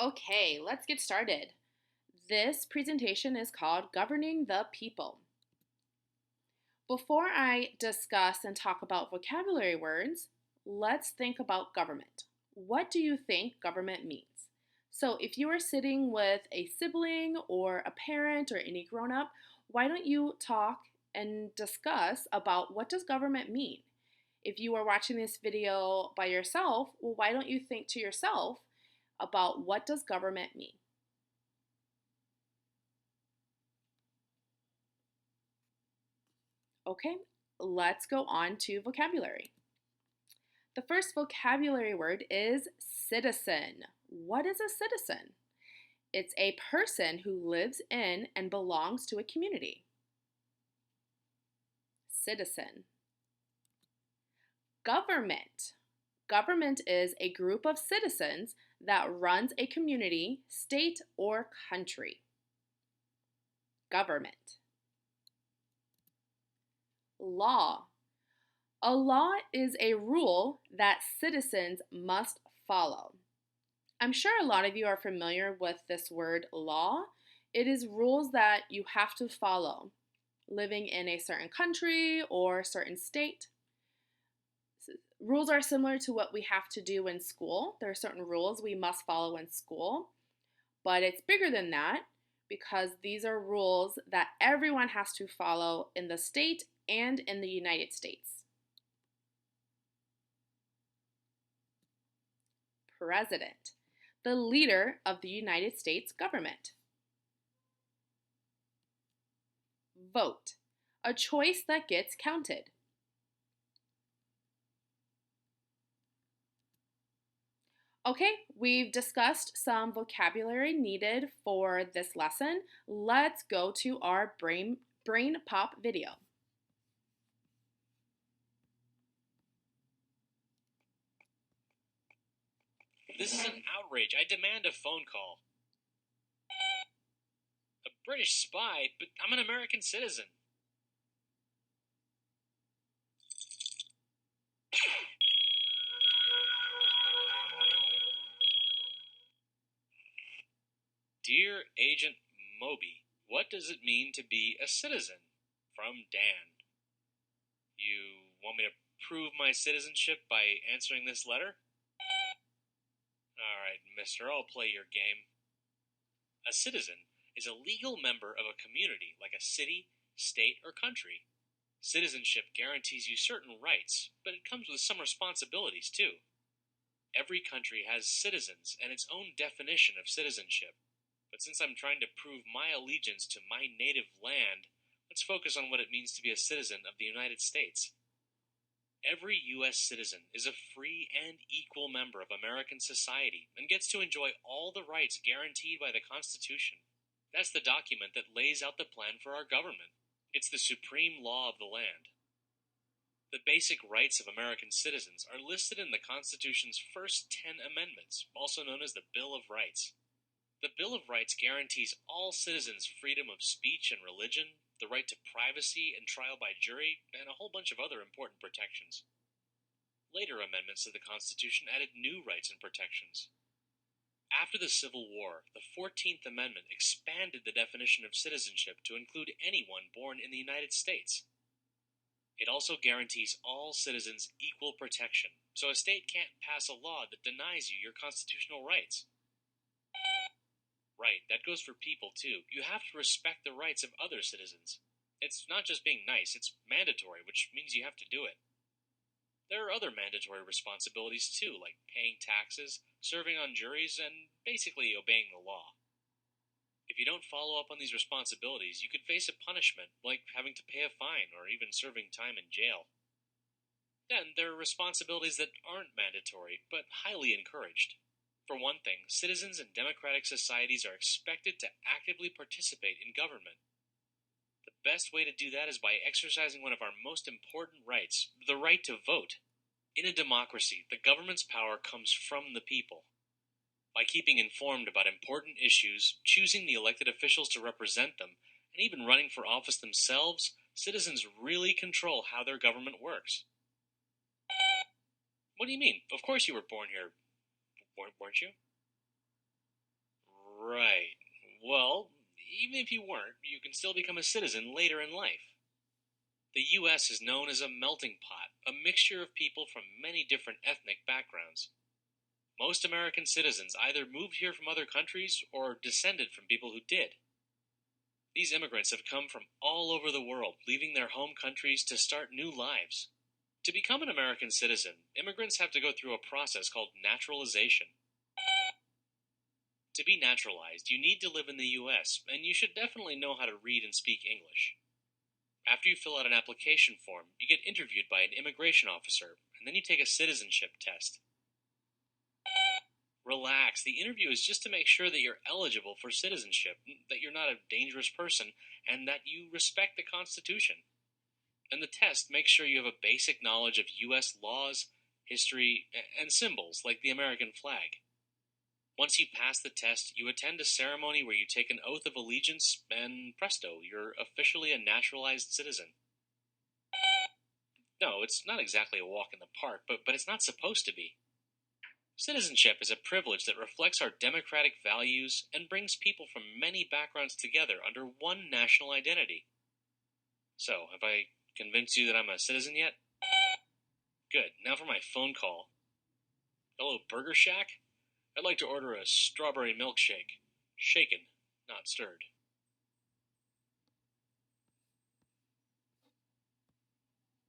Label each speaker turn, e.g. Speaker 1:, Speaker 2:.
Speaker 1: Okay, let's get started. This presentation is called Governing the People. Before I discuss and talk about vocabulary words, let's think about government. What do you think government means? So, if you are sitting with a sibling or a parent or any grown up, why don't you talk and discuss about what does government mean? If you are watching this video by yourself, well, why don't you think to yourself about what does government mean? Okay, let's go on to vocabulary. The first vocabulary word is citizen. What is a citizen? It's a person who lives in and belongs to a community. Citizen. Government. Government is a group of citizens that runs a community, state, or country. Government. Law. A law is a rule that citizens must follow. I'm sure a lot of you are familiar with this word law. It is rules that you have to follow living in a certain country or certain state. Rules are similar to what we have to do in school. There are certain rules we must follow in school, but it's bigger than that because these are rules that everyone has to follow in the state and in the United States. President, the leader of the United States government. Vote, a choice that gets counted. Okay, we've discussed some vocabulary needed for this lesson. Let's go to our brain pop video.
Speaker 2: This is an outrage. I demand a phone call. A British spy? But I'm an American citizen. Dear Agent Moby, what does it mean to be a citizen? From Dan. You want me to prove my citizenship by answering this letter? Alright, mister, I'll play your game. A citizen is a legal member of a community like a city, state, or country. Citizenship guarantees you certain rights, but it comes with some responsibilities too. Every country has citizens and its own definition of citizenship. But since I'm trying to prove my allegiance to my native land, let's focus on what it means to be a citizen of the United States. Every U.S. citizen is a free and equal member of American society and gets to enjoy all the rights guaranteed by the Constitution. That's the document that lays out the plan for our government. It's the supreme law of the land. The basic rights of American citizens are listed in the Constitution's first 10 amendments, also known as the Bill of Rights. The Bill of Rights guarantees all citizens freedom of speech and religion, the right to privacy and trial by jury, and a whole bunch of other important protections. Later amendments to the Constitution added new rights and protections. After the Civil War, the 14th Amendment expanded the definition of citizenship to include anyone born in the United States. It also guarantees all citizens equal protection, so a state can't pass a law that denies you your constitutional rights. Right, that goes for people too. You have to respect the rights of other citizens. It's not just being nice, it's mandatory, which means you have to do it. There are other mandatory responsibilities too, like paying taxes, serving on juries, and basically obeying the law. If you don't follow up on these responsibilities, you could face a punishment, like having to pay a fine or even serving time in jail. Then there are responsibilities that aren't mandatory, but highly encouraged. For one thing, citizens in democratic societies are expected to actively participate in government. The best way to do that is by exercising one of our most important rights, the right to vote. In a democracy, the government's power comes from the people. By keeping informed about important issues, choosing the elected officials to represent them, and even running for office themselves, citizens really control how their government works. What do you mean? Of course you were born here, weren't you? Right. Well, even if you weren't, you can still become a citizen later in life. The U.S. is known as a melting pot, a mixture of people from many different ethnic backgrounds. Most American citizens either moved here from other countries or descended from people who did. These immigrants have come from all over the world, leaving their home countries to start new lives. To become an American citizen, immigrants have to go through a process called naturalization. To be naturalized, you need to live in the US, and you should definitely know how to read and speak English. After you fill out an application form, you get interviewed by an immigration officer, and then you take a citizenship test. Relax, the interview is just to make sure that you're eligible for citizenship, that you're not a dangerous person, and that you respect the Constitution. And the test makes sure you have a basic knowledge of US laws, history, and symbols like the American flag. Once you pass the test, you attend a ceremony where you take an oath of allegiance, and presto, you're officially a naturalized citizen. No, it's not exactly a walk in the park, but it's not supposed to be. Citizenship is a privilege that reflects our democratic values and brings people from many backgrounds together under one national identity. So, have I convinced you that I'm a citizen yet? Good, now for my phone call. Hello, Burger Shack? I'd like to order a strawberry milkshake. Shaken, not stirred.